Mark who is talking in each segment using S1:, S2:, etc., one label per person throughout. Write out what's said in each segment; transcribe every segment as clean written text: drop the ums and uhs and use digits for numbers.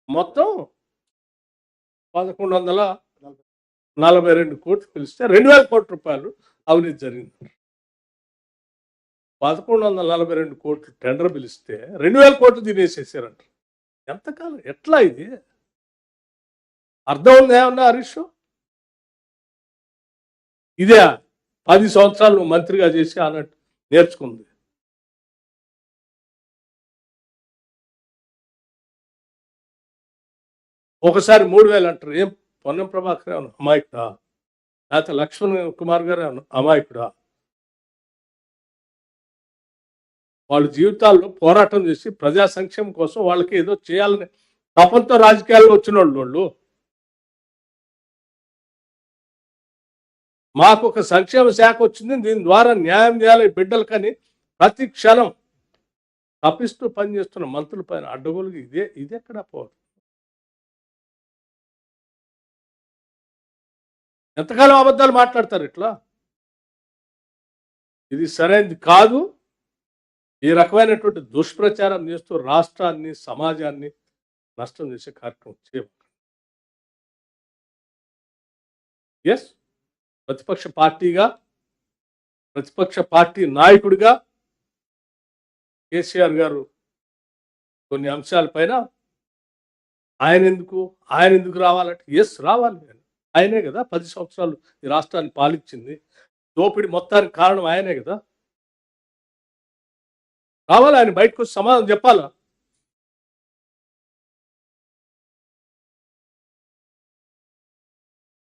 S1: మొత్తం 1142 కోట్లు పిలిస్తే 2000 కోట్ల రూపాయలు అవినీతి జరిగింది. 1142 కోట్లు టెండర్ పిలిస్తే 2000 కోట్లు తినేసేసారంట. ఎంతకాలం ఎట్లా ఇది? అర్థం ఉంది ఏమన్నా హరీష్? ఇదే 10 సంవత్సరాలు నువ్వు మంత్రిగా చేసి అన్నట్టు నేర్చుకుంది. ఒకసారి 3000 అంటారు. ఏం పొన్నం ప్రభాకర్ ఏమన్నా అమాయకుడా? లేకపోతే లక్ష్మణ్ కుమార్ గారు ఏమన్నా అమాయకుడా? వాళ్ళ జీవితాల్లో పోరాటం చేసి ప్రజా సంక్షేమం కోసం వాళ్ళకి ఏదో చేయాలని తపంతో రాజకీయాల్లో వచ్చిన వాళ్ళు. మాకు ఒక సంక్షేమ శాఖ వచ్చింది, దీని ద్వారా న్యాయం చేయాలి బిడ్డలకని ప్రతి క్షణం తప్పిస్తూ పనిచేస్తున్న మంత్రుల పైన అడ్డగోలుగా ఇది ఎక్కడ పోదు? ఎంతకాలం అబద్ధాలు మాట్లాడతారు ఇట్లా? ఇది సరైనది కాదు. ఈ రకమైనటువంటి దుష్ప్రచారం చేస్తూ రాష్ట్రాన్ని సమాజాన్ని నష్టం చేసే కార్యక్రమం చేయవచ్చు. ఎస్, ప్రతిపక్ష పార్టీ నాయకుడిగా కేసీఆర్ గారు కొన్ని అంశాలపైన ఆయన ఎందుకు రావాలంటే ఎస్ రావాలి. ఆయనే కదా 10 సంవత్సరాలు ఈ రాష్ట్రాన్ని పాలించింది. దోపిడీ మొత్తానికి కారణం ఆయనే కదా. రావాలి, ఆయన బయటకు వచ్చి సమాధానం చెప్పాలా?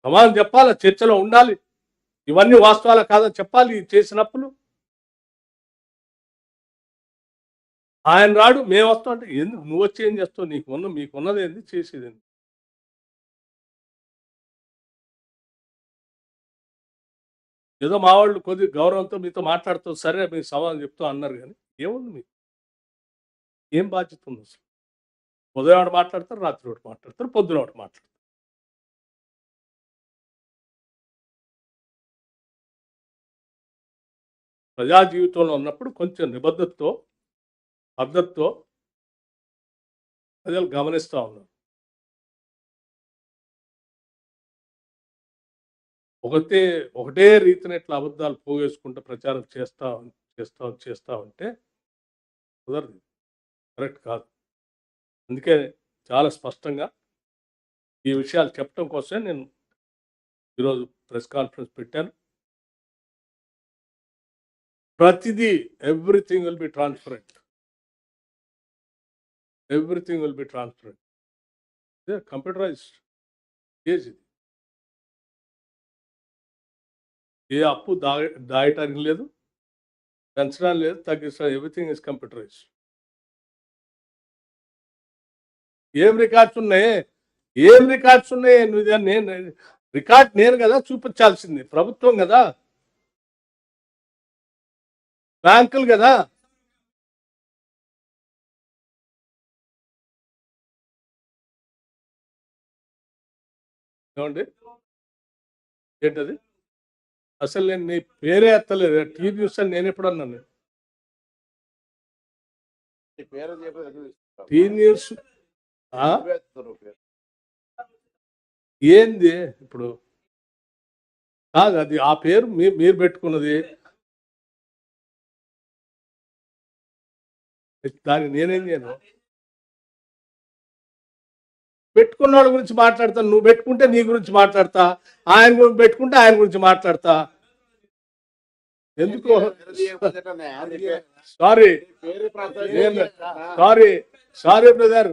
S1: సమాధానం చెప్పాలా? చర్చలో ఉండాలి. ఇవన్నీ వాస్తవాలా కాదని చెప్పాలి చేసినప్పుడు. ఆయన రాడు, మేము వస్తాం అంటే ఎందుకు? నువ్వు వచ్చి ఏం చేస్తావు? మీకున్నది ఏంది, చేసేది ఏంది? ఏదో మా వాళ్ళు కొద్ది గౌరవంతో మీతో మాట్లాడుతూ సరే మీకు సమాధానం చెప్తూ అన్నారు, కానీ ఏముంది మీకు? ఏం బాధ్యత ఉంది అసలు? ఉదయం ఒకటి మాట్లాడతారు, రాత్రి ఒకటి మాట్లాడతారు, పొద్దున ఒకటి మాట్లాడతారు. ప్రజా జీవితంలో ఉన్నప్పుడు కొంచెం నిబద్ధతతో పద్ధతితో ప్రజలు గమనిస్తూ ఉన్నారు. ఒకటే రీతిని ఇట్లా అబద్ధాలు పోగేసుకుంటూ ప్రచారం చేస్తా ఉంటే కుదరదు, కరెక్ట్ కాదు. అందుకే చాలా స్పష్టంగా ఈ విషయాలు చెప్పడం కోసమే నేను ఈరోజు ప్రెస్ కాన్ఫరెన్స్ పెట్టాను. ప్రతిదీ everything will be transparent. Computerised age ఇది. ఏ అప్పు దాయటానికి లేదు, పెంచడానికి లేదు, తగ్గించడానికి, ఎవ్రీథింగ్ ఇస్ కంప్యూటరైజ్డ్. ఏం రికార్డ్స్ ఉన్నాయి? రికార్డ్ నేను కదా చూపించాల్సింది, ప్రభుత్వం కదా, బ్యాంకులు కదా. ఏమండి ఏంటది? అసలు నేను నీ పేరే ఎత్తలేదు. టీవీ న్యూస్ అని నేను ఎప్పుడు అన్నాను? టీవీ న్యూస్ ఏంది ఇప్పుడు? కాదు, అది ఆ పేరు మీరు పెట్టుకున్నది. దాన్ని నేనేం చేయను? పెట్టుకున్న గురించి మాట్లాడతా. నువ్వు పెట్టుకుంటే నీ గురించి మాట్లాడతా, ఆయన గురించి పెట్టుకుంటే ఆయన గురించి మాట్లాడతా. ఎందుకు? Sorry brother.